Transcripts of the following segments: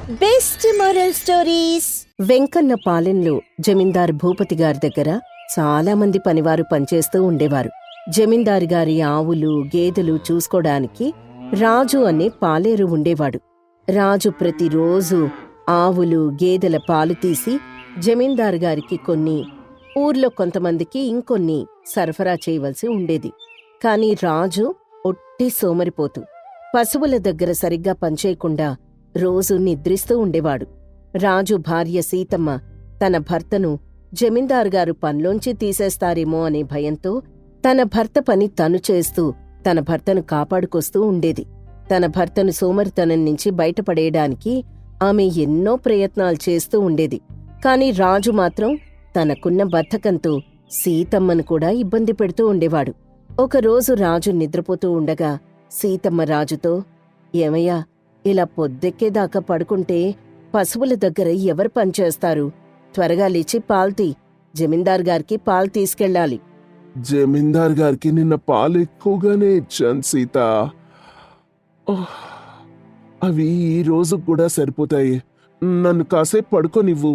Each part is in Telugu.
Best moral stories. వెంకన్న పాలెంలో జమీందారు భూపతి గారి దగ్గర చాలా మంది పనివారు పనిచేస్తూ ఉండేవారు. జమీందారు గారి ఆవులు గేదెలు చూసుకోడానికి రాజు అనే పాలేరు ఉండేవాడు. రాజు ప్రతిరోజు ఆవులు గేదెల పాలు తీసి జమీందారు గారికి కొన్ని, ఊర్లో కొంతమందికి ఇంకొన్ని సరఫరా చేయవలసి ఉండేది. కాని రాజు ఒట్టి సోమరిపోతూ పశువుల దగ్గర సరిగ్గా పనిచేయకుండా రోజు నిద్రిస్తూ ఉండేవాడు. రాజు భార్య సీతమ్మ తన భర్తను జమీందారు గారు పనిలోంచి తీసేస్తారేమో అనే భయంతో తన భర్త పని తను చేస్తూ తన భర్తను కాపాడుకొస్తూ ఉండేది. తన భర్తను సోమరితనం నుంచి బయటపడేయడానికి ఆమె ఎన్నో ప్రయత్నాలు చేస్తూ ఉండేది. కాని రాజు మాత్రం తనకున్న బద్ధకంతో సీతమ్మను కూడా ఇబ్బంది పెడుతూ ఉండేవాడు. ఒకరోజు రాజు నిద్రపోతూ ఉండగా సీతమ్మ రాజుతో, ఏమయ్యా, ఇలా పొద్దెక్కేదాకా పడుకుంటే పశువుల దగ్గర ఎవరు పనిచేస్తారు? త్వరగా లేచి పాల్తీ, జమీందారు గారికి పాలు తీసుకెళ్ళాలి. జమీందార్ గారికి నిన్న పాలు ఎక్కువగానే ఇచ్చాను సీత. అవి ఈ రోజు కూడా సరిపోతాయి. నన్ను కాసేపు పడుకోనివ్వు.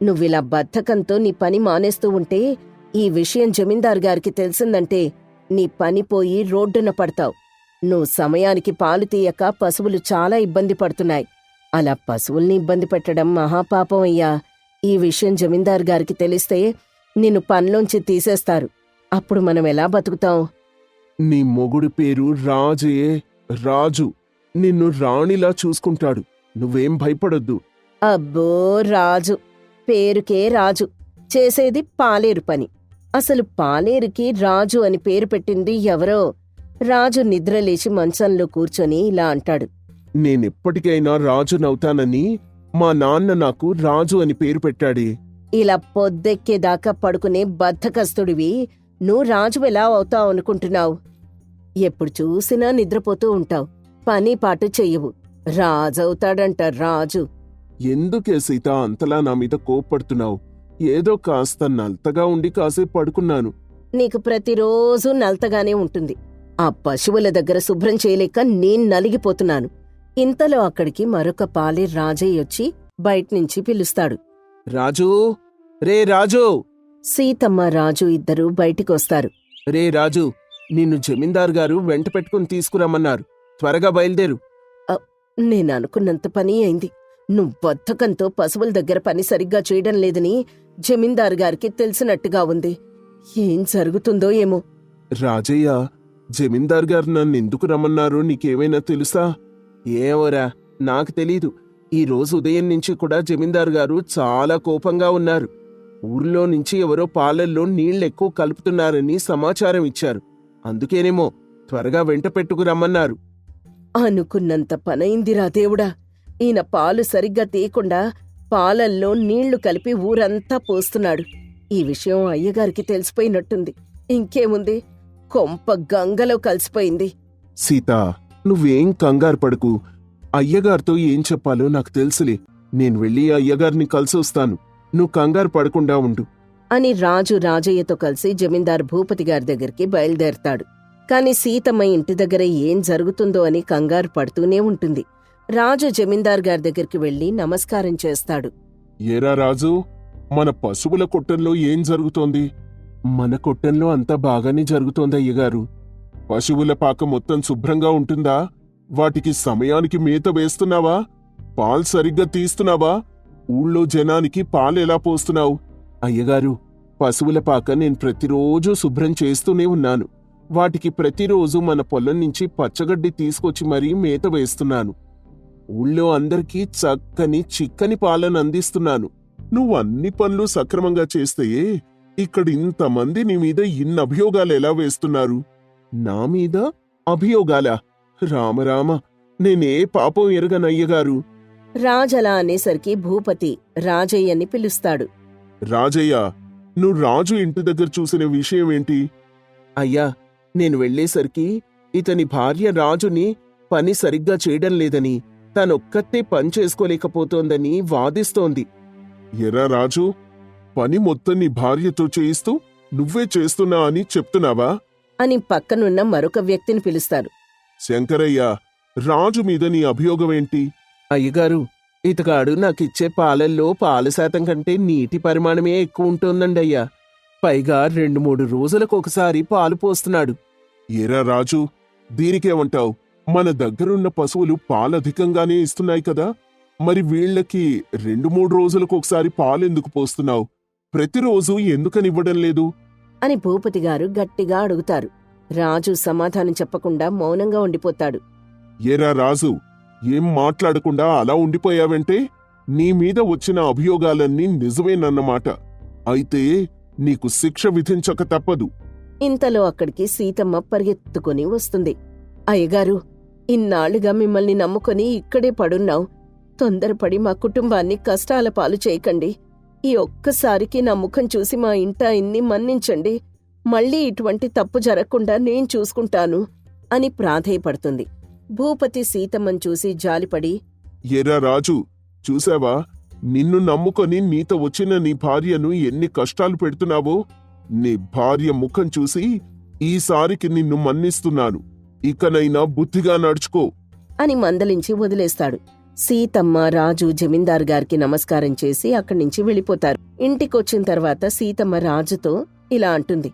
నువ్విలా బద్ధకంతో నీ పని మానేస్తూ ఉంటే ఈ విషయం జమీందారు గారికి తెలిసిందంటే నీ పని పోయి రోడ్డున పడతావు. నువ్వు సమయానికి పాలు తీయక పశువులు చాలా ఇబ్బంది పడుతున్నాయి. అలా పశువుల్ని ఇబ్బంది పెట్టడం మహాపాపం అయ్యా. ఈ విషయం జమీందారు గారికి తెలిస్తే నిన్ను పనిలోంచి తీసేస్తారు. అప్పుడు మనం ఎలా బతుకుతాం? నీ మొగుడి పేరు రాజే. రాజు నిన్ను రాణిలా చూసుకుంటాడు. నువ్వేం భయపడొద్దు. అబ్బో, రాజు పేరుకే రాజు, చేసేది పాలేరు పని. అసలు పాలేరుకి రాజు అని పేరు పెట్టింది ఎవరో? రాజు నిద్రలేచి మంచంలో కూర్చొని ఇలా అంటాడు, నేనెప్పటికైనా రాజునవుతానని మా నాన్న నాకు రాజు అని పేరు పెట్టాడే. ఇలా పొద్దెక్కేదాకా పడుకునే బద్ధకస్తుడివి నువ్వు రాజు ఎలా అవుతావు అనుకుంటున్నావు? ఎప్పుడు చూసినా నిద్రపోతూ ఉంటావు, పని పాటు చెయ్యవు. రాజవుతాడంట రాజు. ఎందుకే సీత అంతలా నా మీద కోప్పడుతున్నావు? ఏదో కాస్త నల్తగా ఉండి కాసేపు పడుకున్నాను. నీకు ప్రతిరోజు నల్తగానే ఉంటుంది. ఆ పశువుల దగ్గర శుభ్రం చేయలేక నేను నలిగిపోతున్నాను. ఇంతలో అక్కడికి మరొక పాలేరు రాజయ్యొచ్చి బయట్నుంచి పిలుస్తాడు, రాజూ, రే రాజు. సీతమ్మ రాజు ఇద్దరూ బయటికొస్తారు. రే రాజు, నిన్ను జమీందారు గారు వెంట పెట్టుకుని తీసుకురమ్మన్నారు. త్వరగా బయలుదేరు. నేననుకున్నంత పని అయింది. నువ్వు బద్ధకంతో పశువుల దగ్గర పని సరిగ్గా చేయడం లేదని జమీందారు గారికి తెలిసినట్టుగా ఉంది. ఏం జరుగుతుందో ఏమో. రాజయ్య, జమీందార్ గారు నన్ను ఎందుకు రమ్మన్నారో నీకేమైనా తెలుసా? ఏవోరా, నాకు తెలీదు. ఈ రోజు ఉదయం నుంచి కూడా జమీందారు గారు చాలా కోపంగా ఉన్నారు. ఊర్లో నుంచి ఎవరో పాలల్లో నీళ్ళెక్కువ కలుపుతున్నారని సమాచారం ఇచ్చారు. అందుకేనేమో త్వరగా వెంట పెట్టుకు రమ్మన్నారు. అనుకున్నంత పనైందిరా దేవుడా. ఈయన పాలు సరిగ్గా తీయకుండా పాలల్లో నీళ్లు కలిపి ఊరంతా పోస్తున్నాడు. ఈ విషయం అయ్యగారికి తెలిసిపోయినట్టుంది. ఇంకేముంది, కొంప గంగలో కలిసిపోయింది. సీత, నువ్వేం కంగారు పడకు. అయ్యగారితో ఏం చెప్పాలో నాకు తెలుసులే. నేను వెళ్ళి అయ్యగారిని కలిసొస్తాను. నువ్వు కంగారు పడకుండా ఉండు అని రాజు రాజయ్యతో కలిసి జమీందారు భూపతి గారి దగ్గరికి బయలుదేరతాడు. కాని సీతమ్మ ఇంటి దగ్గర ఏం జరుగుతుందో అని కంగారు పడుతూనే ఉంటుంది. రాజు జమీందారు గారి దగ్గరికి వెళ్లి నమస్కారం చేస్తాడు. ఏరా రాజు, మన పశువుల కొట్టంలో ఏం జరుగుతోంది? మన కొట్టంలో అంతా బాగానే జరుగుతోంది అయ్యగారు. పశువుల పాక మొత్తం శుభ్రంగా ఉంటుందా? వాటికి సమయానికి మేత వేస్తున్నావా? పాలు సరిగ్గా తీస్తున్నావా? ఊళ్ళో జనానికి పాలెలా పోస్తున్నావు? అయ్యగారు, పశువుల పాక నేను ప్రతిరోజూ శుభ్రం చేస్తూనే ఉన్నాను. వాటికి ప్రతిరోజు మన పొలం నుంచి పచ్చగడ్డి తీసుకొచ్చి మరీ మేత వేస్తున్నాను. ఊళ్ళో అందరికీ చక్కని చిక్కని పాలను అందిస్తున్నాను. నువ్వు అన్ని పనులు సక్రమంగా చేస్తే ఇక్కడ ఇంతమంది నీ మీద ఇన్ని అభియోగాలు ఎలా వేస్తున్నారు? నా మీద అభియోగాలా? రామరామ, నేనే పాపం ఎరగనయ్యగారు. రాజలా అనేసరికి భూపతి రాజయ్యని పిలుస్తాడు. రాజయ్య, నువ్వు రాజు ఇంటి దగ్గర చూసిన విషయం ఏంటి? అయ్యా, నేను వెళ్లేసరికి ఇతని భార్య రాజుని పని సరిగ్గా చేయడం లేదని, తనొక్కతే పని చేసుకోలేకపోతోందని వాదిస్తోంది. ఎరా రాజు, పని మొత్తం నీ భార్యతో చేయిస్తూ నువ్వే చేస్తున్నా అని చెప్తున్నావా? అని పక్కనున్న మరొక వ్యక్తిని పిలుస్తారు. శంకరయ్య, రాజు మీద నీ అభియోగమేంటి? అయ్యగారు, ఇతగాడు నాకిచ్చే పాలల్లో పాల శాతం కంటే నీటి పరిమాణమే ఎక్కువ ఉంటుందండి అయ్యా. పైగా 2-3 రోజులకు ఒకసారి పాలు పోస్తున్నాడు. ఏరా రాజు, దీనికేమంటావు? మన దగ్గరున్న పశువులు పాలధికంగానే ఇస్తున్నాయి కదా, మరి వీళ్ళకి 2-3 రోజులకు ఒకసారి పాలెందుకు పోస్తున్నావు? ప్రతిరోజు ఎందుకనివ్వడం లేదు అని భూపతిగారు గట్టిగా అడుగుతారు. రాజు సమాధానం చెప్పకుండా మౌనంగా ఉండిపోతాడు. ఏరా రాజు, ఏం మాట్లాడకుండా అలా ఉండిపోయావంటే నీ మీద వచ్చిన అభియోగాలన్నీ నిజమేనన్నమాట. అయితే నీకు శిక్ష విధించక తప్పదు. ఇంతలో అక్కడికి సీతమ్మ పరిగెత్తుకుని వస్తుంది. అయ్యగారు, ఇన్నాళ్లుగా మిమ్మల్ని నమ్ముకొని ఇక్కడే పడున్నాం. తొందరపడి మా కుటుంబాన్ని కష్టాల పాలు చేయకండి. ఈ ఒక్కసారికి నా ముఖం చూసి మా ఇంట ఇన్ని మన్నించండి. మళ్ళీ ఇటువంటి తప్పు జరగకుండా నేను చూసుకుంటాను అని ప్రాధేయపడుతుంది. భూపతి సీతమ్మను చూసి జాలిపడి, ఏరా రాజు, చూసావా, నిన్ను నమ్ముకొని నీతో వచ్చిన నీ భార్యను ఎన్ని కష్టాలు పెడుతున్నావో. నీ భార్య ముఖం చూసి ఈసారికి నిన్ను మన్నిస్తున్నాను. ఇకనైనా బుద్ధిగా నడుచుకో అని మందలించి వదిలేస్తాడు. సీతమ్మ, రాజు జమీందారు గారికి నమస్కారం చేసి అక్కడి నుంచి వెళ్ళిపోతారు. ఇంటికొచ్చిన తర్వాత సీతమ్మ రాజుతో ఇలా అంటుంది.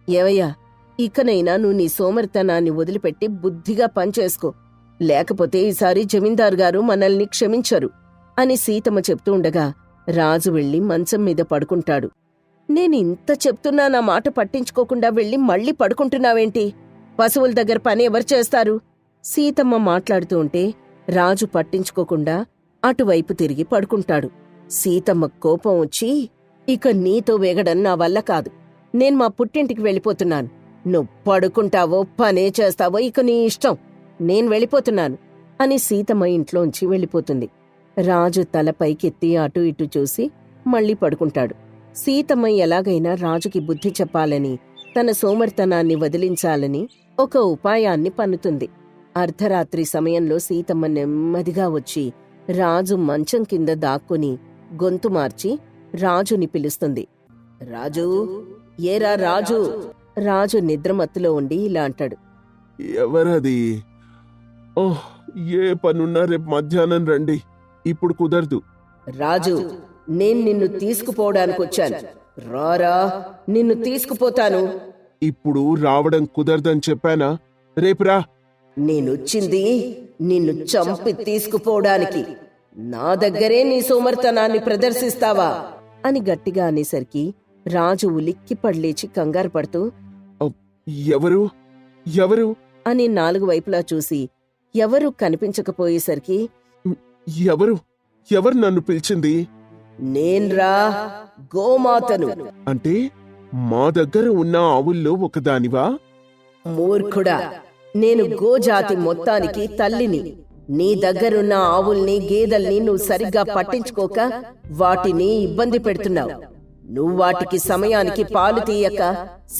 ఏవయ్యా, ఇకనైనా నువ్వు నీ సోమరితనాన్ని వదిలిపెట్టి బుద్ధిగా పనిచేసుకో. లేకపోతే ఈసారి జమీందారు గారు మనల్ని క్షమించరు అని సీతమ్మ చెప్తూ ఉండగా రాజు వెళ్లి మంచం మీద పడుకుంటాడు. నేనింత చెప్తున్నా నా మాట పట్టించుకోకుండా వెళ్లి మళ్ళీ పడుకుంటున్నావేంటి? పశువుల దగ్గర పని ఎవరు చేస్తారు? సీతమ్మ మాట్లాడుతూ ఉంటే రాజు పట్టించుకోకుండా అటువైపు తిరిగి పడుకుంటాడు. సీతమ్మ కోపం వచ్చి, ఇక నీతో వేగడం నా వల్ల కాదు. నేను మా పుట్టింటికి వెళ్ళిపోతున్నాను. నువ్వు పడుకుంటావో పనే చేస్తావో ఇక నీ ఇష్టం. నేను వెళ్ళిపోతున్నాను అని సీతమ్మ ఇంట్లోంచి వెళ్ళిపోతుంది. రాజు తల పైకెత్తి అటు ఇటు చూసి మళ్ళీ పడుకుంటాడు. సీతమ్మ ఎలాగైనా రాజుకి బుద్ధి చెప్పాలని, తన సోమర్తనాన్ని వదిలించాలని ఒక ఉపాయాన్ని పన్నుతుంది. అర్ధరాత్రి సమయంలో సీతమ్మ నెమ్మదిగా వచ్చి రాజు మంచం కింద దాక్కుని గొంతు మార్చి రాజుని పిలుస్తుంది. రాజూ, ఏరా రాజు. రాజు నిద్రమత్తులో ఉండి ఇలా అంటాడు. ఎవరది? ఓహ్, ఏ పనున్నా రేపు మధ్యాహ్నం రండి, ఇప్పుడు కుదరదు. రాజు, నేను నిన్ను తీసుకుపోవడానికొచ్చాను. రారా, నిన్ను తీసుకుపోతాను. ఇప్పుడు రావడం కుదరదని చెప్పానా? రేపురా. నేనొచ్చింది నిన్ను చంపి తీసుకుపోవడానికి. నా దగ్గరే నీ సోమర్తనాన్ని ప్రదర్శిస్తావా అని గట్టిగా అనేసరికి రాజు ఉలిక్కి పడలేచి కంగారు పడుతూ, ఎవరు ఎవరు అని 4 వైపులా చూసి ఎవరూ కనిపించకపోయేసరికి, ఎవరు ఎవరు నన్ను పిలిచింది? నేన్రా, గోమాతను. అంటే మా దగ్గర ఉన్న ఆవుల్లో ఒకదానివా? మూర్ఖుడా, నేను గోజాతి మొత్తానికి తల్లిని. నీ దగ్గరున్న ఆవుల్ని, గేదెల్ని నువ్వు సరిగ్గా పట్టించుకోక వాటిని ఇబ్బంది పెడుతున్నావు. నువ్వు వాటికి సమయానికి పాలు తీయక,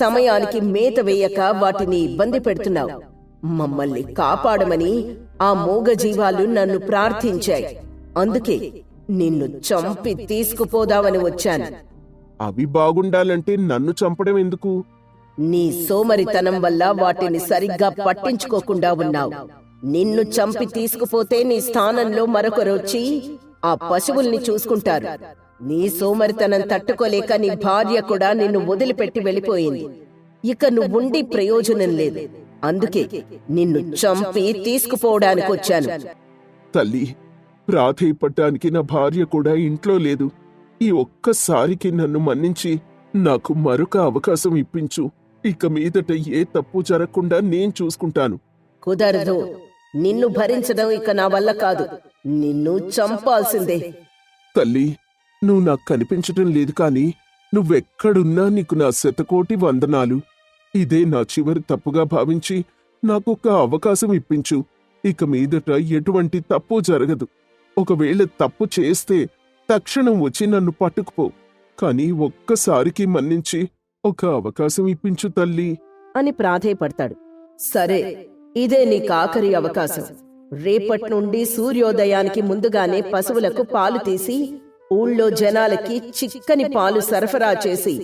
సమయానికి మేత వేయక వాటిని ఇబ్బంది పెడుతున్నావు. మమ్మల్ని కాపాడమని ఆ మూగజీవాలు నన్ను ప్రార్థించాయి. అందుకే నిన్ను చంపి తీసుకుపోదామని వచ్చాను. అవి బాగుండాలంటే నన్ను చంపడం ఎందుకు? నీ సోమరితనం వల్ల వాటిని సరిగ్గా పట్టించుకోకుండా ఉన్నావు. నిన్ను చంపి తీసుకుపోతే నీ స్థానంలో మరొకరొచ్చి ఆ పశువుల్ని చూసుకుంటారు. నీ సోమరితనం తట్టుకోలేక నీ భార్య కూడా నిన్ను వదిలిపెట్టి వెళ్ళిపోయింది. ఇక నువ్వుండి ప్రయోజనం లేదు. అందుకే నిన్ను చంపి తీసుకుపోవడానికొచ్చాను. తల్లి, ప్రాధేయపడ్డానికి నా భార్య కూడా ఇంట్లో లేదు. ఈ ఒక్కసారికి నన్ను మన్నించి నాకు మరొక అవకాశం ఇప్పించు. ఇక మీదట ఏ తప్పు జరగకుండా నేను చూసుకుంటాను. కుదరదు. నిన్ను భరించడం ఇక నా వల్ల కాదు. నిన్ను చంపాల్సిందే. తల్లి, నువ్వు నాకు కనిపించటం లేదు కాని నువ్వెక్కడున్నా నీకు నా 100,000,000 వందనాలు. ఇదే నా చివరి తప్పుగా భావించి నాకొక అవకాశం ఇప్పించు. ఇక మీదట ఎటువంటి తప్పు జరగదు. ఒకవేళ తప్పు చేస్తే తక్షణం వచ్చి నన్ను పట్టుకుపో. కాని ఒక్కసారికి మన్నించి ఒక అవకాశం ఇప్పించు తల్లి అని ప్రాధేయపడతాడు. సరే, ఇదే నీకు ఆఖరి అవకాశం. రేపటి నుండి సూర్యోదయానికి ముందుగానే పశువులకు పాలు తీసి ఊళ్ళో జనాలకి చిక్కని పాలు సరఫరా చేసి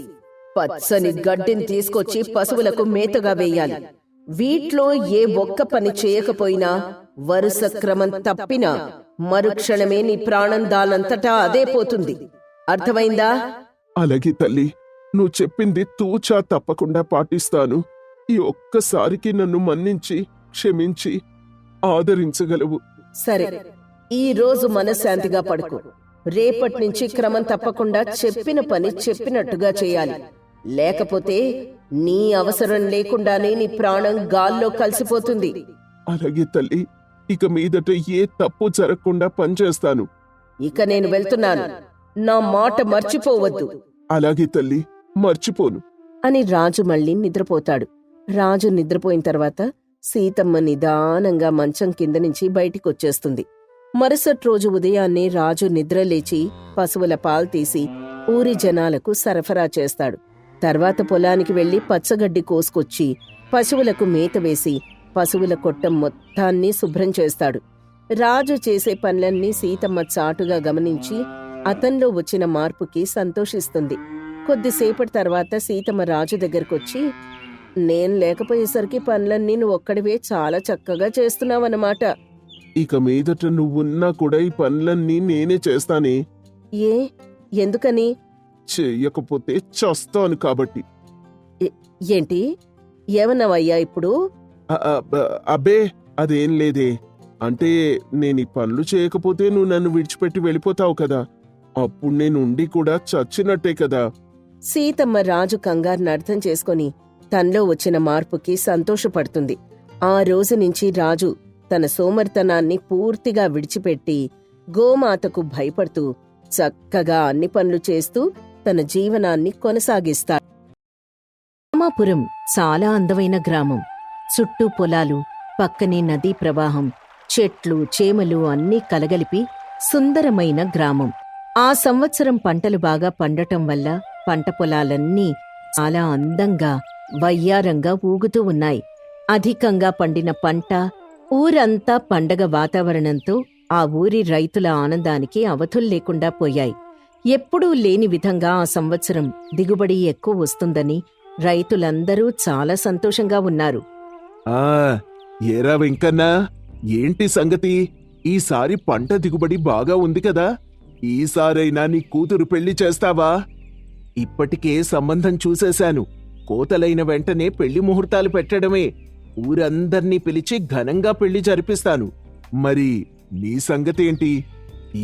పచ్చని గడ్డిని తీసుకొచ్చి పశువులకు మేతగా వేయాలి. వీట్లో ఏ ఒక్క పని చేయకపోయినా వరుస క్రమం తప్పినా మరుక్షణమే నీ ప్రాణం దానంతటా అదే పోతుంది. అర్థమైందా? అలాగే తల్లి, నువ్వు చెప్పింది తూచా తప్పకుండా పాటిస్తాను. ఈ ఒక్కసారికి నన్ను మన్నించి క్షమించి ఆదరించగలవు. సరే, ఈ రోజు మనశ్శాంతిగా పడుకో. రేపటి నుంచి క్రమం తప్పకుండా చెప్పిన పని చెప్పినట్టుగా చేయాలి. లేకపోతే నీ అవసరం లేకుండానే నీ ప్రాణం గాల్లో కలిసిపోతుంది. అలాగే తల్లి, ఇక మీదట ఏ తప్పు జరగకుండా పనిచేస్తాను. ఇక నేను వెళ్తున్నాను. నా మాట మర్చిపోవద్దు. అలాగే తల్లి, మర్చిపోను. అని రాజు మళ్ళీ నిద్రపోతాడు. రాజు నిద్రపోయిన తర్వాత సీతమ్మ నిదానంగా మంచం కింద నుంచి బయటికొచ్చేస్తుంది. మరుసటి రోజు ఉదయాన్నే రాజు నిద్రలేచి పశువుల పాలు తీసి ఊరి జనాలకు సరఫరా చేస్తాడు. తర్వాత పొలానికి వెళ్లి పచ్చగడ్డి కోసుకొచ్చి పశువులకు మేత వేసి పశువుల కొట్టం మొత్తాన్ని శుభ్రం చేస్తాడు. రాజు చేసే పనులన్నీ సీతమ్మ చాటుగా గమనించి అతనిలో వచ్చిన మార్పుకి సంతోషిస్తుంది. కొద్దిసేపటి తర్వాత సీతమ్మ రాజు దగ్గరకొచ్చి, నేను లేకపోయేసరికి పనులన్నీ నువ్వు ఒక్కడివే చాలా చక్కగా చేస్తున్నావన్నమాట. ఇక మీదట నువ్వున్నా కూడా ఈ పనులన్నీ నేనే చేస్తానే. ఏ, ఎందుకని? చెయ్యకపోతే చస్తాను కాబట్టి. ఏంటి ఏమన్నావయ్యా ఇప్పుడు? అబ్బే, అదేం లేదే. అంటే నేను ఈ పనులు చేయకపోతే నువ్వు నన్ను విడిచిపెట్టి వెళ్ళిపోతావు కదా, అప్పుడు నేను ఉండి కూడా చచ్చినట్టే కదా. సీతమ్మ రాజు కంగారుని అర్థం చేసుకొని తనలో వచ్చిన మార్పుకి సంతోషపడుతుంది. ఆ రోజు నుంచి రాజు తన సోమరితనాన్ని పూర్తిగా విడిచిపెట్టి గోమాతకు భయపడుతూ చక్కగా అన్ని పనులు చేస్తూ తన జీవనాన్ని కొనసాగిస్తాడు. రామాపురం చాలా అందమైన గ్రామం. చుట్టూ పొలాలు, పక్కనే నదీ ప్రవాహం, చెట్లు చేమలు అన్నీ కలగలిపి సుందరమైన గ్రామం. ఆ సంవత్సరం పంటలు బాగా పండటం వల్ల పంట పొలాలన్నీ చాలా అందంగా వయ్యారంగా ఊగుతూ ఉన్నాయి. అధికంగా పండిన పంట, ఊరంతా పండగ వాతావరణంతో ఆ ఊరి రైతుల ఆనందానికి అవధుల్లేకుండా పోయాయి. ఎప్పుడూ లేని విధంగా ఆ సంవత్సరం దిగుబడి ఎక్కువ వస్తుందని రైతులందరూ చాలా సంతోషంగా ఉన్నారు. ఏరా వెంకన్నా, ఏంటి సంగతి? ఈసారి పంట దిగుబడి బాగా ఉంది కదా, ఈసారైనా నీ కూతురు పెళ్లి చేస్తావా? ఇప్పటికే సంబంధం చూసేశాను. కోతలైన వెంటనే పెళ్లి ముహూర్తాలు పెట్టడమే. ఊరందర్నీ పిలిచి ఘనంగా పెళ్లి జరిపిస్తాను. మరి నీ సంగతేంటి?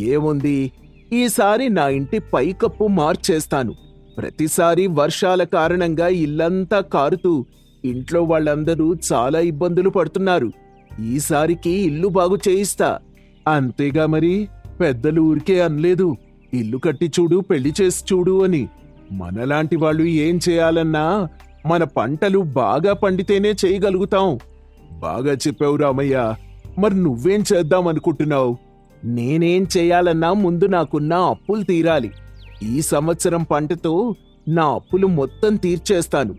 ఏముంది, ఈసారి నా ఇంటి పైకప్పు మార్చేస్తాను. ప్రతిసారి వర్షాల కారణంగా ఇల్లంతా కారుతూ ఇంట్లో వాళ్ళందరూ చాలా ఇబ్బందులు పడుతున్నారు. ఈసారికి ఇల్లు బాగు చేయిస్తా. అంతేగా మరి, పెద్దలు ఊరికే అనలేదు, ఇల్లు కట్టి చూడు, పెళ్లి చేసి చూడు అని. మనలాంటి వాళ్ళు ఏం చేయాలన్నా మన పంటలు బాగా పండితేనే చేయగలుగుతాం. బాగా చెప్పావు రామయ్య. మరి నువ్వేం చేద్దామనుకుంటున్నావు? నేనేం చేయాలన్నా ముందు నాకున్న అప్పులు తీరాలి. ఈ సంవత్సరం పంటతో నా అప్పులు మొత్తం తీర్చేస్తాను.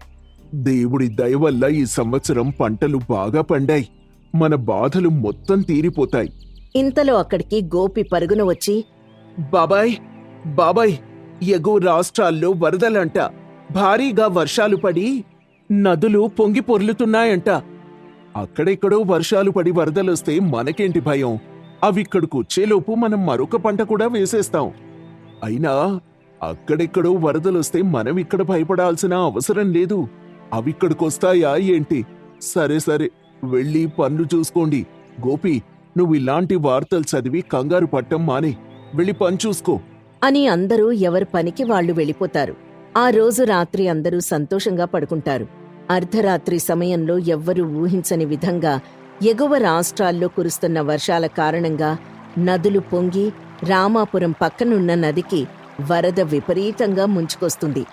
దేవుడి దయ వల్ల ఈ సంవత్సరం పంటలు బాగా పండాయి. మన బాధలు మొత్తం తీరిపోతాయి. ఇంతలో అక్కడికి గోపి పరుగున వచ్చి, బాబాయ్, బాబాయ్, ఎగువ రాష్ట్రాల్లో వరదలంట. భారీగా వర్షాలు పడి నదులు పొంగి పొర్లుతున్నాయంట. అక్కడెక్కడో వర్షాలు పడి వరదలొస్తే మనకేంటి భయం? అవిక్కడికొచ్చేలోపు మనం మరొక పంట కూడా వేసేస్తాం. అయినా అక్కడెక్కడో వరదలొస్తే మనం ఇక్కడ భయపడాల్సిన అవసరం లేదు. అవిక్కడికొస్తాయా ఏంటి? సరే సరే, వెళ్ళి పనులు చూసుకోండి. గోపి, నువ్వు ఇలాంటి వార్తలు చదివి కంగారు పట్టం మానే, వెళ్ళి పని చూసుకో అని అందరూ ఎవరి పనికి వాళ్లు వెళ్ళిపోతారు. ఆ రోజు రాత్రి అందరూ సంతోషంగా పడుకుంటారు. అర్ధరాత్రి సమయంలో ఎవ్వరూ ఊహించని విధంగా ఎగువ రాష్ట్రాల్లో కురుస్తున్న వర్షాల కారణంగా నదులు పొంగి రామాపురం పక్కనున్న నదికి వరద విపరీతంగా ముంచుకొస్తుంది.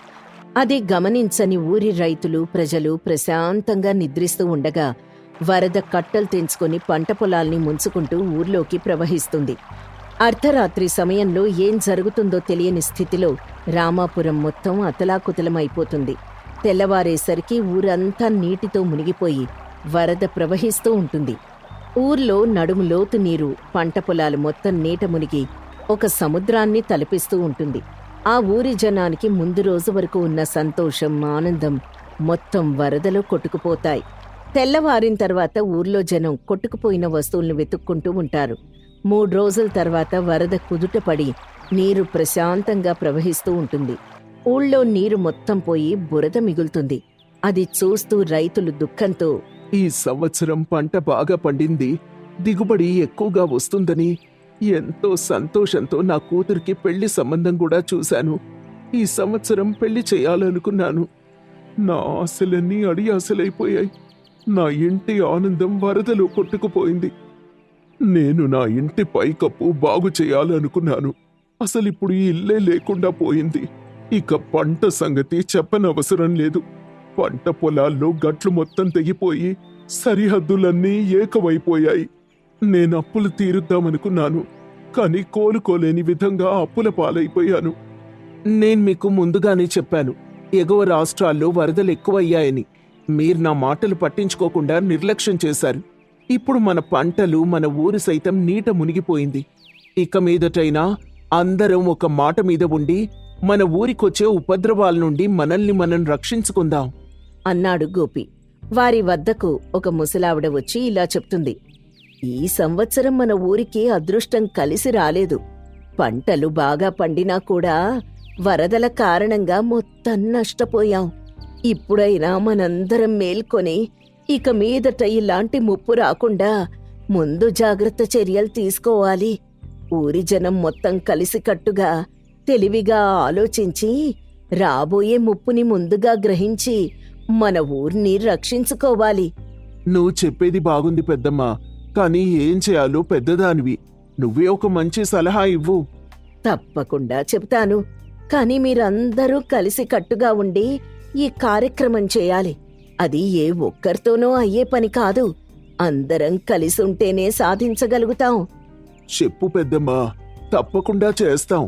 అది గమనించని ఊరి రైతులు, ప్రజలు ప్రశాంతంగా నిద్రిస్తూ ఉండగా వరద కట్టలు తెంచుకొని పంట పొలాల్ని ముంచుకుంటూ ఊర్లోకి ప్రవహిస్తుంది. అర్ధరాత్రి సమయంలో ఏం జరుగుతుందో తెలియని స్థితిలో రామాపురం మొత్తం అతలాకుతలమైపోతుంది. తెల్లవారేసరికి ఊరంతా నీటితో మునిగిపోయి వరద ప్రవహిస్తూ ఉంటుంది. ఊర్లో నడుము లోతు నీరు పంట పొలాలు మొత్తం నీట మునిగి ఒక సముద్రాన్ని తలపిస్తూ ఉంటుంది. ఆ ఊరి జనానికి ముందు రోజు వరకు ఉన్న సంతోషం, ఆనందం మొత్తం వరదలో కొట్టుకుపోతాయి. తెల్లవారిన తర్వాత ఊర్లో జనం కొట్టుకుపోయిన వస్తువుల్ని వెతుక్కుంటూ ఉంటారు. 3 రోజుల తర్వాత వరద కుదుటపడి నీరు ప్రశాంతంగా ప్రవహిస్తూ ఉంటుంది. ఊళ్ళో నీరు మొత్తం పోయి బురద మిగులుతుంది. అది చూస్తూ రైతులు దుఃఖంతో, ఈ సంవత్సరం పంట బాగా పండింది, దిగుబడి ఎక్కువగా వస్తుందని ఎంతో సంతోషంతో నా కూతురికి పెళ్లి సంబంధం కూడా చూశాను. ఈ సంవత్సరం పెళ్లి చేయాలనుకున్నాను. నా ఆశలన్నీ అడియాసలైపోయాయి. నా ఇంటి ఆనందం వరదలో కొట్టుకుపోయింది. నేను నా ఇంటి పైకప్పు బాగు చేయాలనుకున్నాను. అసలిప్పుడు ఈ ఇల్లే లేకుండా పోయింది. ఇక పంట సంగతి చెప్పనవసరం లేదు. పంట పొలాల్లో గట్లు మొత్తం తెగిపోయి సరిహద్దులన్నీ ఏకమైపోయాయి. నేను అప్పులు తీరుద్దామనుకున్నాను, కానీ కోలుకోలేని విధంగా అప్పుల పాలైపోయాను. నేను మీకు ముందుగానే చెప్పాను, ఎగువ రాష్ట్రాల్లో వరదలు ఎక్కువయ్యాయని. మీరు నా మాటలు పట్టించుకోకుండా నిర్లక్ష్యం చేశారు. ఇప్పుడు మన పంటలు, మన ఊరు సైతం నీట మునిగిపోయింది. ఇక మీదటైనా అందరం ఒక మాట మీద ఉండి మన ఊరికొచ్చే ఉపద్రవాల నుండి మనల్ని మనం రక్షించుకుందాం అన్నాడు గోపి. వారి వద్దకు ఒక ముసలావిడ వచ్చి ఇలా చెప్తుంది. ఈ సంవత్సరం మన ఊరికి అదృష్టం కలిసి రాలేదు. పంటలు బాగా పండినా కూడా వరదల కారణంగా మొత్తం నష్టపోయాం. ఇప్పుడైనా మనందరం మేల్కొని ఇక మీదట ఇలాంటి ముప్పు రాకుండా ముందు జాగ్రత్త చర్యలు తీసుకోవాలి. ఊరి జనం మొత్తం కలిసికట్టుగా తెలివిగా ఆలోచించి రాబోయే ముప్పుని ముందుగా గ్రహించి మన ఊరిని రక్షించుకోవాలి. నువ్వు చెప్పేది బాగుంది పెద్దమ్మా, కానీ ఏం చేయాలో పెద్దదానివి. నువ్వే ఒక మంచి సలహా ఇవ్వు. తప్పకుండా చెప్తాను, కానీ మీరందరూ కలిసికట్టుగా ఉండి ఈ కార్యక్రమం చేయాలి. అది ఏ ఒక్కరితోనూ అయ్యే పని కాదు. అందరం కలిసి ఉంటేనే సాధించగలుగుతాం. చెప్పు పెద్దమ్మా, తప్పకుండా చేస్తాం.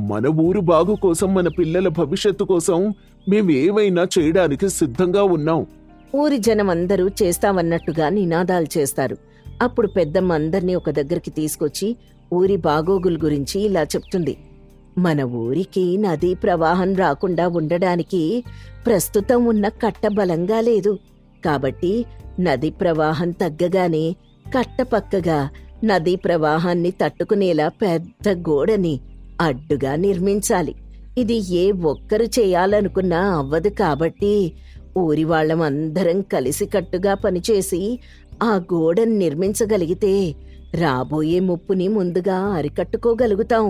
మన ఊరు బాగు కోసం, మన పిల్లల భవిష్యత్తు కోసం మేమేమైనా చేయడానికి సిద్ధంగా ఉన్నాం. ఊరి జనం అందరూ చేస్తామన్నట్టుగా నినాదాలు చేస్తారు. అప్పుడు పెద్దమ్మ అందర్నీ ఒక దగ్గరికి తీసుకొచ్చి ఊరి బాగోగుల గురించి ఇలా చెప్తుంది. మన ఊరికి నదీ ప్రవాహం రాకుండా ఉండడానికి ప్రస్తుతం ఉన్న కట్ట బలంగా లేదు. కాబట్టి నదీ ప్రవాహం తగ్గగానే కట్ట పక్కగా నదీ ప్రవాహాన్ని తట్టుకునేలా పెద్ద గోడని అడ్డుగా నిర్మించాలి. ఇది ఏ ఒక్కరు చేయాలనుకున్నా అవ్వదు. కాబట్టి ఊరి వాళ్ళం అందరం కలిసికట్టుగా పనిచేసి ఆ గోడను నిర్మించగలిగితే రాబోయే ముప్పుని ముందుగా అరికట్టుకోగలుగుతాం.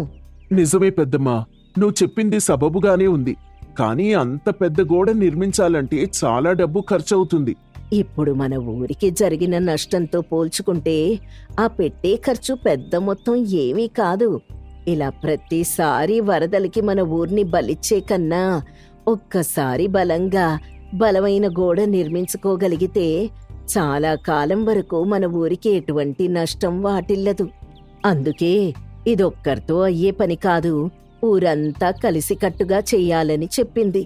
నిజమే పెద్దమ్మా, నువ్వు చెప్పింది సబబుగానే ఉంది. కానీ అంత పెద్ద గోడ నిర్మించాలంటే చాలా డబ్బు ఖర్చవుతుంది. ఇప్పుడు మన ఊరికి జరిగిన నష్టంతో పోల్చుకుంటే ఆ పెట్టే ఖర్చు పెద్ద మొత్తం ఏమీ కాదు. ఇలా ప్రతిసారి వరదలకి మన ఊర్ని బలిచ్చే కన్నా ఒక్కసారి బలమైన గోడ నిర్మించుకోగలిగితే చాలా కాలం వరకు మన ఊరికి ఎటువంటి నష్టం వాటిల్లదు. అందుకే ఇదొక్కరితో అయ్యే పని కాదు, ఊరంతా కలిసికట్టుగా చెయ్యాలని చెప్పింది.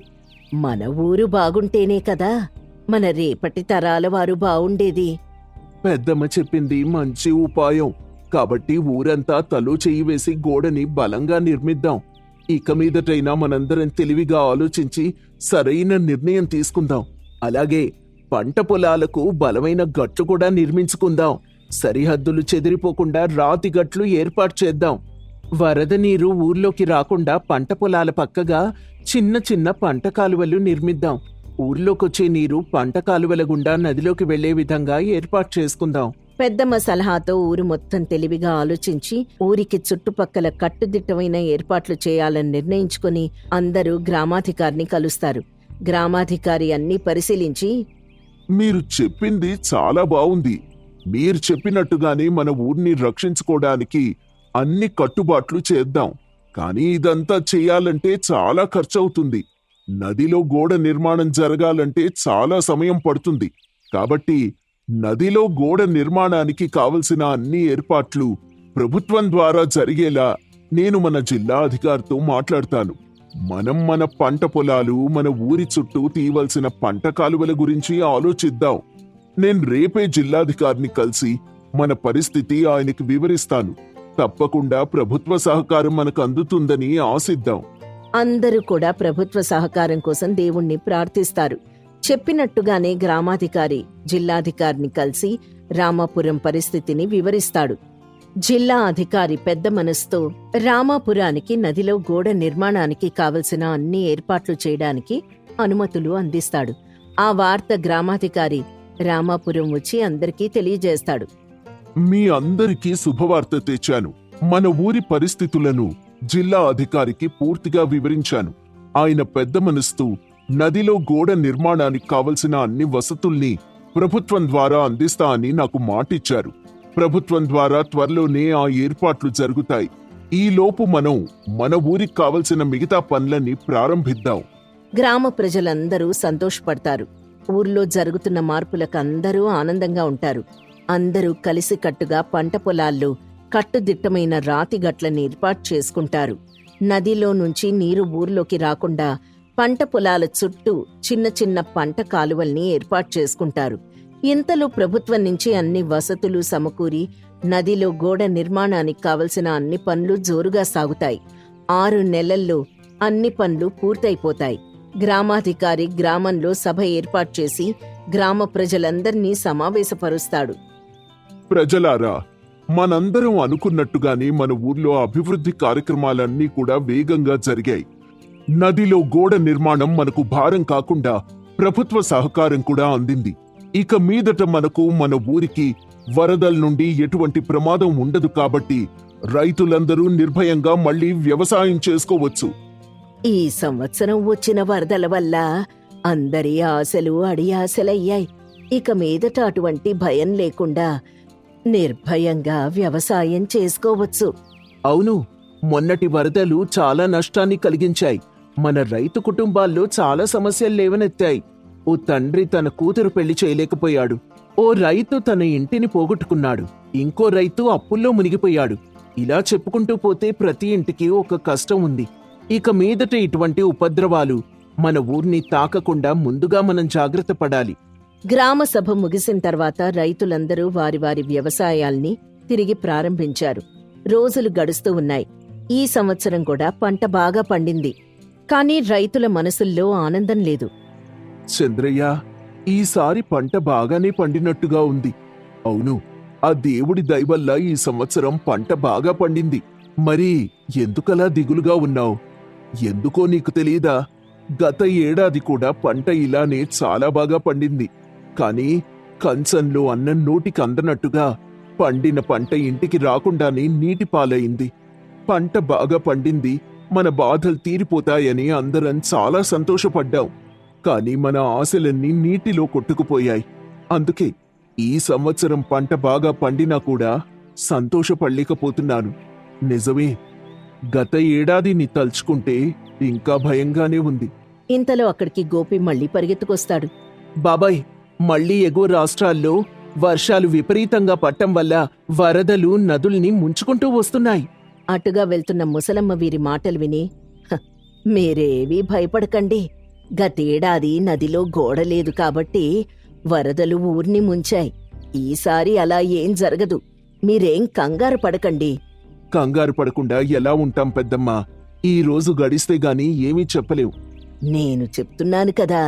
మన ఊరు బాగుంటేనే కదా మన రేపటి తరాల వారు బావుండేది. పెద్దమ్మ చెప్పింది మంచి ఉపాయం. కాబట్టి ఊరంతా తలో చెయ్యి వేసి గోడని బలంగా నిర్మిద్దాం. ఇక మీదటైనా మనందరం తెలివిగా ఆలోచించి సరైన నిర్ణయం తీసుకుందాం. అలాగే పంట పొలాలకు బలమైన గట్లు కూడా నిర్మించుకుందాం. సరిహద్దులు చెదిరిపోకుండా రాతి గట్లు ఏర్పాటు చేద్దాం. వరద నీరు ఊర్లోకి రాకుండా పంట పొలాల పక్కగా చిన్న చిన్న పంట కాలువలు నిర్మిద్దాం. ఊర్లోకొచ్చే నీరు పంట కాలువల గుండా నదిలోకి వెళ్లే విధంగా ఏర్పాటు చేసుకుందాం. పెద్దమ్మ సలహాతో ఊరు మొత్తం తెలివిగా ఆలోచించి ఊరికి చుట్టుపక్కల కట్టుదిట్టమైన ఏర్పాట్లు చేయాలని నిర్ణయించుకుని అందరూ గ్రామాధికారిని కలుస్తారు. గ్రామాధికారి అన్నీ పరిశీలించి, మీరు చెప్పింది చాలా బావుంది. మీరు చెప్పినట్టుగానే మన ఊరిని రక్షించుకోవడానికి అన్ని కట్టుబాట్లు చేద్దాం. కానీ ఇదంతా చేయాలంటే చాలా ఖర్చవుతుంది. నదిలో గోడ నిర్మాణం జరగాలంటే చాలా సమయం పడుతుంది. కాబట్టి నదిలో గోడ నిర్మాణానికి కావలసిన అన్ని ఏర్పాట్లు ప్రభుత్వం ద్వారా జరిగేలా నేను మన జిల్లా అధికారితో మాట్లాడతాను. మనం మన పంట పొలాలు, మన ఊరి చుట్టూ తీయవలసిన పంట కాలువల గురించి ఆలోచిద్దాం. నేను రేపే జిల్లాధికారిని కలిసి మన పరిస్థితి ఆయనకి వివరిస్తాను. తప్పకుండా ప్రభుత్వ సహకారం మనకు అందుతుందని ఆశిద్దాం. అందరూ కూడా ప్రభుత్వ సహకారం కోసం దేవుణ్ణి ప్రార్థిస్తారు. చెప్పినట్టుగానే గ్రామాధికారి జిల్లాధికారిని కలిసి రామాపురం పరిస్థితిని వివరిస్తాడు. జిల్లా అధికారి పెద్ద మనసుతో రామాపురానికి నదిలో గోడ నిర్మాణానికి కావలసిన అన్ని ఏర్పాట్లు చేయడానికి అనుమతులు అందిస్తాడు. ఆ వార్త గ్రామాధికారి రామాపురం వచ్చి అందరికీ తెలియజేస్తాడు. మీ అందరికీ శుభవార్త తెచ్చాను. మన ఊరి పరిస్థితులను జిల్లా అధికారికి పూర్తిగా వివరించాను. ఆయన పెద్ద మనసుతో నదిలో గోడ నిర్మాణానికి కావలసిన అన్ని వసతుల్ని ప్రభుత్వం ద్వారా అందిస్తా అని నాకు మాటిచ్చారు. ప్రభుత్వం ద్వారా త్వరలోనే ఆ ఏర్పాట్లు జరుగుతాయి. ఈలోపు మనం మన ఊరికి కావలసిన మిగతా పనులని ప్రారంభిద్దాం. గ్రామ ప్రజలందరూ సంతోషపడతారు. ఊర్లో జరుగుతున్న మార్పులకు అందరూ ఆనందంగా ఉంటారు. అందరూ కలిసికట్టుగా పంట పొలాల్లో కట్టుదిట్టమైన రాతి గట్లని ఏర్పాటు చేసుకుంటారు. నదిలో నుంచి నీరు ఊర్లోకి రాకుండా పంట పొలాల చుట్టూ చిన్న చిన్న పంట కాలువల్ని ఏర్పాటు చేసుకుంటారు. ఇంతలో ప్రభుత్వం నుంచి అన్ని వసతులు సమకూరి నదిలో గోడ నిర్మాణానికి కావలసిన అన్ని పనులు జోరుగా సాగుతాయి. 6 నెలల్లో అన్ని పనులు పూర్తయిపోతాయి. గ్రామాధికారి గ్రామంలో సభ ఏర్పాటు చేసి గ్రామ ప్రజలందర్నీ సమావేశపరుస్తాడు. ప్రజలారా, మనందరం అనుకున్నట్టుగానే మన ఊర్లో అభివృద్ధి కార్యక్రమాలన్నీ కూడా వేగంగా జరిగాయి. నదిలో గోడ నిర్మాణం మనకు భారం కాకుండా ప్రభుత్వ సహకారం కూడా అందింది. ఇక మీదట మనకు మన ఊరికి వరదల నుండి ఎటువంటి ప్రమాదం ఉండదు కాబట్టి రైతులందరూ నిర్భయంగా మళ్లీ వ్యవసాయం చేసుకోవచ్చు. ఈ సంవత్సరం వచ్చిన వరదల వల్ల అందరి ఆశలు అడియాశలయ్యాయి. ఇక మీదట అటువంటి భయం లేకుండా నిర్భయంగా వ్యవసాయం చేసుకోవచ్చు. అవును, మొన్నటి వరదలు చాలా నష్టాన్ని కలిగించాయి. మన రైతు కుటుంబాల్లో చాలా సమస్యలు లేవనెత్తాయి. ఓ తండ్రి తన కూతురు పెళ్లి చేయలేకపోయాడు. ఓ రైతు తన ఇంటిని పోగొట్టుకున్నాడు. ఇంకో రైతు అప్పుల్లో మునిగిపోయాడు. ఇలా చెప్పుకుంటూ పోతే ప్రతి ఇంటికి ఒక కష్టం ఉంది. ఇక మీదట ఇటువంటి ఉపద్రవాలు మన ఊర్ని తాకకుండా ముందుగా మనం జాగ్రత్త పడాలి. గ్రామ సభ ముగిసిన తర్వాత రైతులందరూ వారి వారి వ్యవసాయాల్ని తిరిగి ప్రారంభించారు. రోజులు గడుస్తూ ఉన్నాయి. ఈ సంవత్సరం కూడా పంట బాగా పండింది. కానీ రైతుల మనసుల్లో ఆనందం లేదు. చంద్రయ్య, ఈసారి పంట బాగానే పండినట్టుగా ఉంది. అవును, ఆ దేవుడి దయవల్ల ఈ సంవత్సరం పంట బాగా పండింది. మరి ఎందుకలా దిగులుగా ఉన్నావు? ఎందుకో నీకు తెలీదా? గత ఏడాది కూడా పంట ఇలానే చాలా బాగా పండింది. కాని కంచంలో అన్నం నోటికి అందనట్టుగా పండిన పంట ఇంటికి రాకుండానే నీటి పాలయింది. పంట బాగా పండింది, మన బాధలు తీరిపోతాయని అందరం చాలా సంతోషపడ్డాం. కాని మన ఆశలన్నీ నీటిలో కొట్టుకుపోయాయి. అందుకే ఈ సంవత్సరం పంట బాగా పండినా కూడా సంతోషపడలేకపోతున్నాను. నిజమే, గత ఏడాదిని తలుచుకుంటే ఇంకా భయంగానే ఉంది. ఇంతలో అక్కడికి గోపి మళ్లీ పరిగెత్తుకొస్తాడు. బాబాయ్, మళ్లీ ఎగువ రాష్ట్రాల్లో వర్షాలు విపరీతంగా పట్టం వల్ల వరదలు నదుల్ని ముంచుకుంటూ వస్తున్నాయి. అటుగా వెళ్తున్న ముసలమ్మ వీరి మాటలు విని, "హ, మీరేవీ భయపడకండి. గతేడాది నదిలో గోడలేదు కాబట్టి వరదలు ఊర్ని ముంచాయి. ఈసారి అలా ఏం జరగదు. మీరేం కంగారు పడకండి." కంగారు పడకుండా ఎలా ఉంటాం పెద్దమ్మా? ఈ రోజు గడిస్తే గాని ఏమీ చెప్పలేవు. నేను చెప్తున్నాను కదా,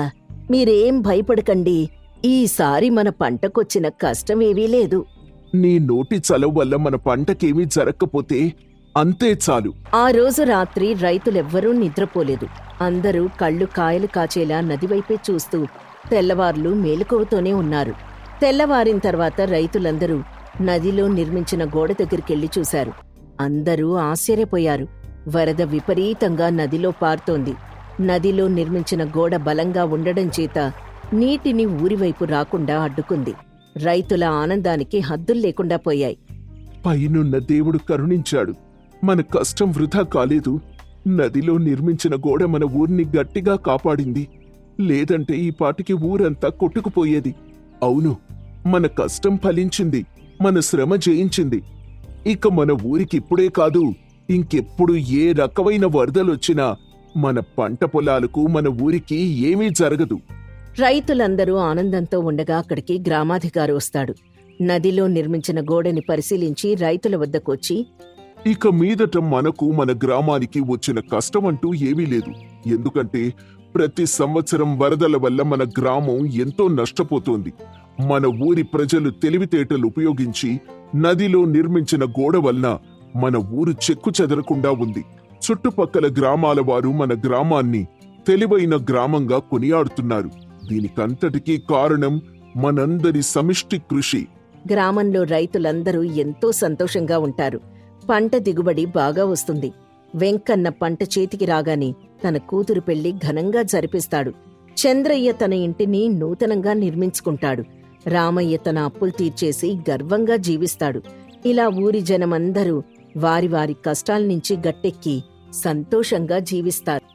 మీరేం భయపడకండి. ఈసారి మన పంటకొచ్చిన కష్టమేవీ లేదు. నీ నోటి చలవ వల్ల మన పంటకేమీ జరగకపోతే అంతే చాలు. ఆ రోజు రాత్రి రైతులెవ్వరూ నిద్రపోలేదు. అందరూ కళ్ళు కాయలు కాచేలా నదివైపే చూస్తూ తెల్లవార్లు మేలుకోవతోనే ఉన్నారు. తెల్లవారిన తర్వాత రైతులందరూ నదిలో నిర్మించిన గోడ దగ్గరికెళ్లి చూశారు. అందరూ ఆశ్చర్యపోయారు. వరద విపరీతంగా నదిలో పారుతోంది. నదిలో నిర్మించిన గోడ బలంగా ఉండడం చేత నీటిని ఊరివైపు రాకుండా అడ్డుకుంది. రైతుల ఆనందానికి హద్దుల్లేకుండా పోయాయి. పైనున్న దేవుడు కరుణించాడు. మన కష్టం వృధా కాలేదు. నదిలో నిర్మించిన గోడ మన ఊర్ని గట్టిగా కాపాడింది. లేదంటే ఈ పాటికి ఊరంతా కొట్టుకుపోయేది. అవును, మన కష్టం ఫలించింది. మన శ్రమ జయించింది. ఇక మన ఊరికి ఇప్పుడే కాదు, ఇంకెప్పుడు ఏ రకమైన వరదలొచ్చినా మన పంట పొలాలకు మన ఊరికి ఏమీ జరగదు. రైతులందరూ ఆనందంతో ఉండగా అక్కడికి గ్రామాధికారి వస్తాడు. నదిలో నిర్మించిన గోడని పరిశీలించి రైతుల వద్దకొచ్చి, ఇక మీదట మనకు మన గ్రామానికి వచ్చిన కష్టమంటూ ఏమీ లేదు. ఎందుకంటే ప్రతి సంవత్సరం వరదల వల్ల మన గ్రామం ఎంతో నష్టపోతోంది. మన ఊరి ప్రజలు తెలివితేటలు ఉపయోగించి నదిలో నిర్మించిన గోడ వలన మన ఊరు చెక్కు చెదరకుండా ఉంది. చుట్టుపక్కల గ్రామాల వారు మన గ్రామాన్ని తెలివైన గ్రామంగా కొనియాడుతున్నారు. దీనికంతటికీ కారణం మనందరి సమిష్టి కృషి. గ్రామంలో రైతులందరూ ఎంతో సంతోషంగా ఉంటారు. పంట దిగుబడి బాగా వస్తుంది. వెంకన్న పంట చేతికి రాగానే తన కూతురు పెళ్లి ఘనంగా జరిపిస్తాడు. చంద్రయ్య తన ఇంటిని నూతనంగా నిర్మించుకుంటాడు. రామయ్య తన అప్పులు తీర్చేసి గర్వంగా జీవిస్తాడు. ఇలా ఊరి జనమందరూ వారి వారి కష్టాల నుంచి గట్టెక్కి సంతోషంగా జీవిస్తారు.